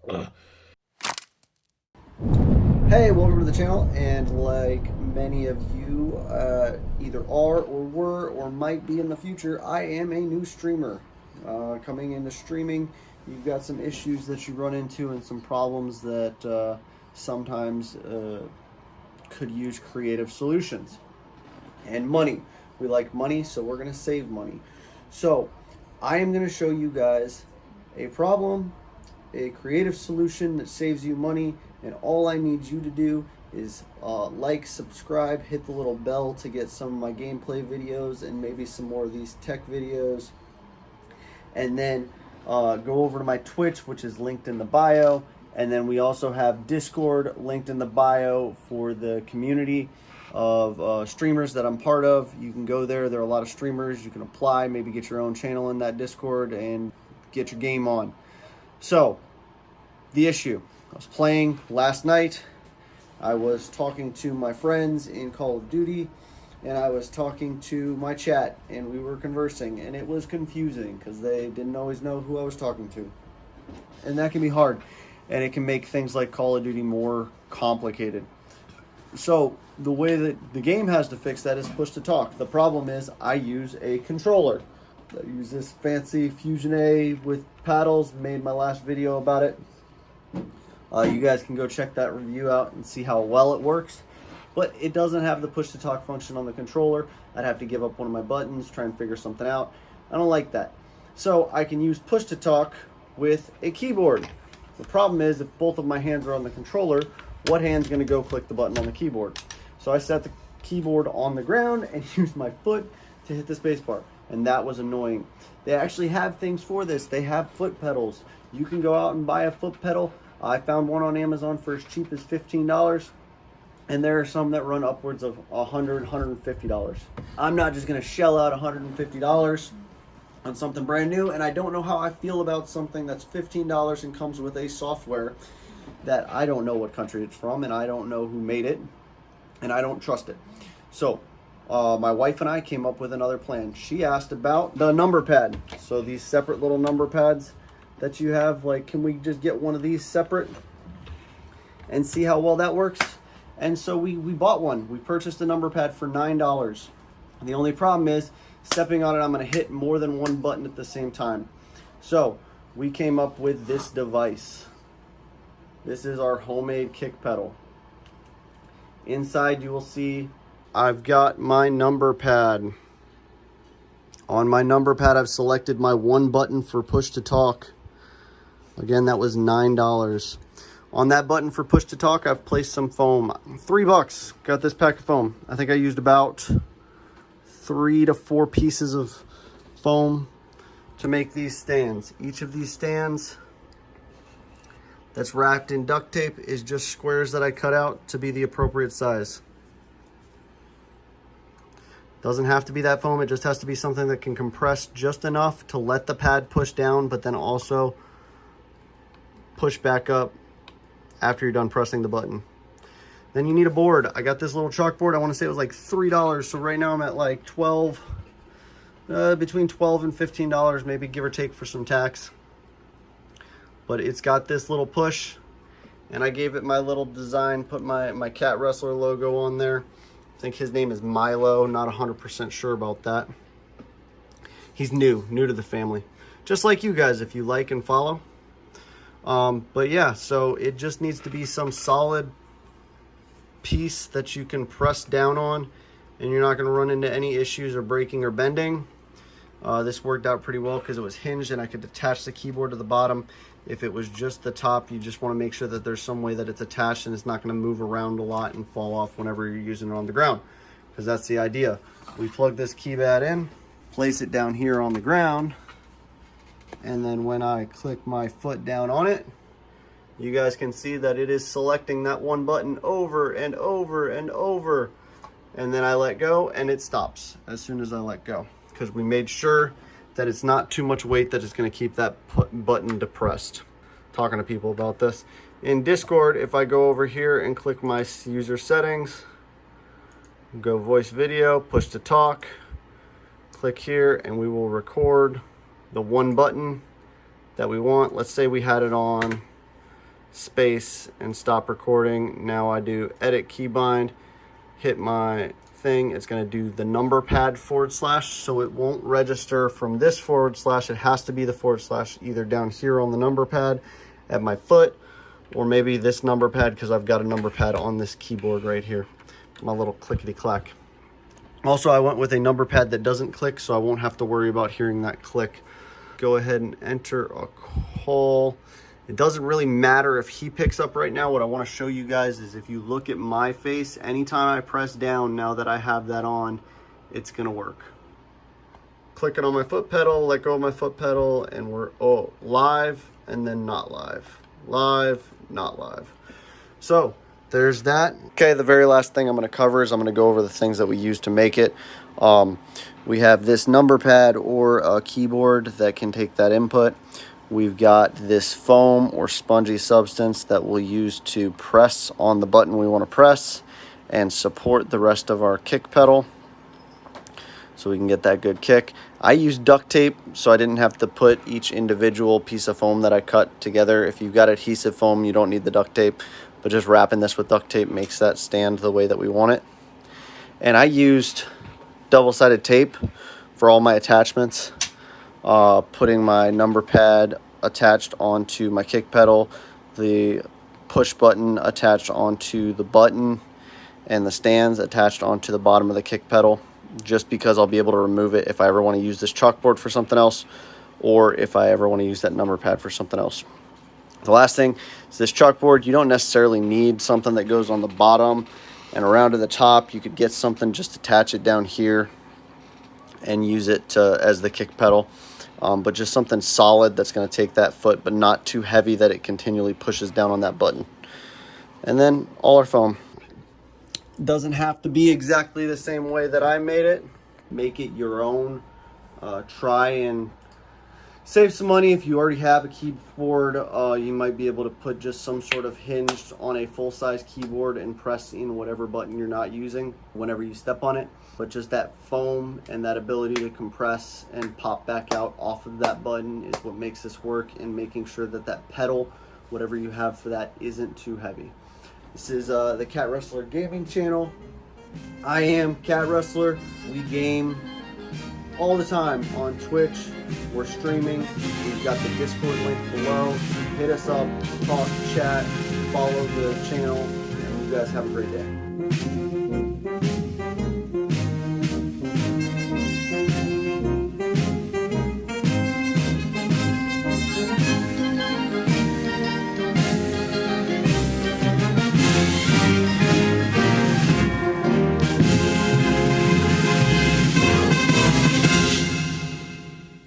Hey, welcome to the channel, and like many of you either are or were or might be in the future, I am a new streamer. Coming into streaming, you've got some issues that you run into and some problems that sometimes could use creative solutions. And money. We like money, so we're going to save money. So, I am going to show you guys a problem, a creative solution that saves you money, and all I need you to do is like, subscribe, hit the little bell to get some of my gameplay videos and maybe some more of these tech videos, and then go over to my Twitch, which is linked in the bio, and then we also have Discord linked in the bio for the community of streamers that I'm part of. You can go there. There are a lot of streamers. You can apply, maybe get your own channel in that Discord and get your game on. So, the issue. I was playing last night. I was talking to my friends in Call of Duty, and I was talking to my chat, and we were conversing, and it was confusing because they didn't always know who I was talking to. And that can be hard, and it can make things like Call of Duty more complicated. So the way that the game has to fix that is push to talk. The problem is I use a controller. I use this fancy Fusion A with paddles. Made my last video about it. You guys can go check that review out and see how well it works. But it doesn't have the push to talk function on the controller. I'd have to give up one of my buttons, try and figure something out. I don't like that. So I can use push to talk with a keyboard. The problem is if both of my hands are on the controller, what hand's going to go click the button on the keyboard? So I set the keyboard on the ground and used my foot to hit the spacebar, and that was annoying. They actually have things for this. They have foot pedals. You can go out and buy a foot pedal. I found one on Amazon for as cheap as $15, and there are some that run upwards of $100, $150. I'm not just going to shell out $150 on something brand new, and I don't know how I feel about something that's $15 and comes with a software that I don't know what country it's from, and I don't know who made it, and I don't trust it. So my wife and I came up with another plan. She asked about the number pad. So these separate little number pads that you have, like, can we just get one of these separate and see how well that works? And so we bought one. We purchased a number pad for $9. The only problem is stepping on it, I'm going to hit more than one button at the same time. So we came up with this device. This is our homemade kick pedal. Inside you will see I've got my number pad. On my number pad I've selected my one button for push to talk. Again, that was $9. On that button for push to talk, I've placed some foam. $3. Got this pack of foam. I think I used about 3 to 4 pieces of foam to make these stands. Each of these stands that's wrapped in duct tape is just squares that I cut out to be the appropriate size. Doesn't have to be that foam, it just has to be something that can compress just enough to let the pad push down, but then also push back up after you're done pressing the button. Then you need a board. I got this little chalkboard. I want to say it was like $3, so right now I'm at like between $12 and $15, maybe, give or take, for some tax. But it's got this little push, and I gave it my little design, put my cat wrestler logo on there. I think his name is Milo, not 100% sure about that. He's new to the family, just like you guys if you like and follow. But yeah, so it just needs to be some solid piece that you can press down on, and you're not going to run into any issues or breaking or bending. This worked out pretty well because it was hinged and I could attach the keyboard to the bottom. If it was just the top, you just want to make sure that there's some way that it's attached and it's not going to move around a lot and fall off whenever you're using it on the ground, because that's the idea. We plug this keypad in, place it down here on the ground, and then when I click my foot down on it, you guys can see that it is selecting that one button over and over and over, and then I let go and it stops as soon as I let go, because we made sure that it's not too much weight that is going to keep that button depressed. Talking to people about this. In Discord, if I go over here and click my user settings, go voice video, push to talk, click here, and we will record the one button that we want. Let's say we had it on space, and stop recording. Now I do edit keybind, hit my thing. It's going to do the number pad / so it won't register from this / it has to be the / either down here on the number pad at my foot, or maybe this number pad, because I've got a number pad on this keyboard right here, my little clickety clack. Also, I went with a number pad that doesn't click, so I won't have to worry about hearing that click. Go ahead and enter a call. It doesn't really matter if he picks up right now. What I want to show you guys is if you look at my face, anytime I press down, now that I have that on, it's going to work. Clicking on my foot pedal, let go of my foot pedal, and we're live and then not live. Live, not live. So there's that. Okay, the very last thing I'm going to cover is I'm going to go over the things that we use to make it. We have this number pad or a keyboard that can take that input. We've got this foam or spongy substance that we'll use to press on the button we want to press and support the rest of our kick pedal so we can get that good kick. I use duct tape so I didn't have to put each individual piece of foam that I cut together. If you've got adhesive foam, you don't need the duct tape, but just wrapping this with duct tape makes that stand the way that we want it. And I used double-sided tape for all my attachments. Putting my number pad attached onto my kick pedal, the push button attached onto the button, and the stands attached onto the bottom of the kick pedal, just because I'll be able to remove it if I ever want to use this chalkboard for something else, or if I ever want to use that number pad for something else. The last thing is this chalkboard. You don't necessarily need something that goes on the bottom and around to the top. You could get something, just attach it down here and use it as the kick pedal. But just something solid that's going to take that foot, but not too heavy that it continually pushes down on that button. And then all our foam. Doesn't have to be exactly the same way that I made it. Make it your own. Try and save some money. If you already have a keyboard, you might be able to put just some sort of hinge on a full-size keyboard and press in whatever button you're not using whenever you step on it. But just that foam and that ability to compress and pop back out off of that button is what makes this work, and making sure that that pedal, whatever you have for that, isn't too heavy. This is the Cat Wrestler Gaming channel. I am Cat Wrestler. We game all the time on Twitch. We're streaming. We've got the Discord link below. Hit us up, talk, chat, follow the channel, and you guys have a great day.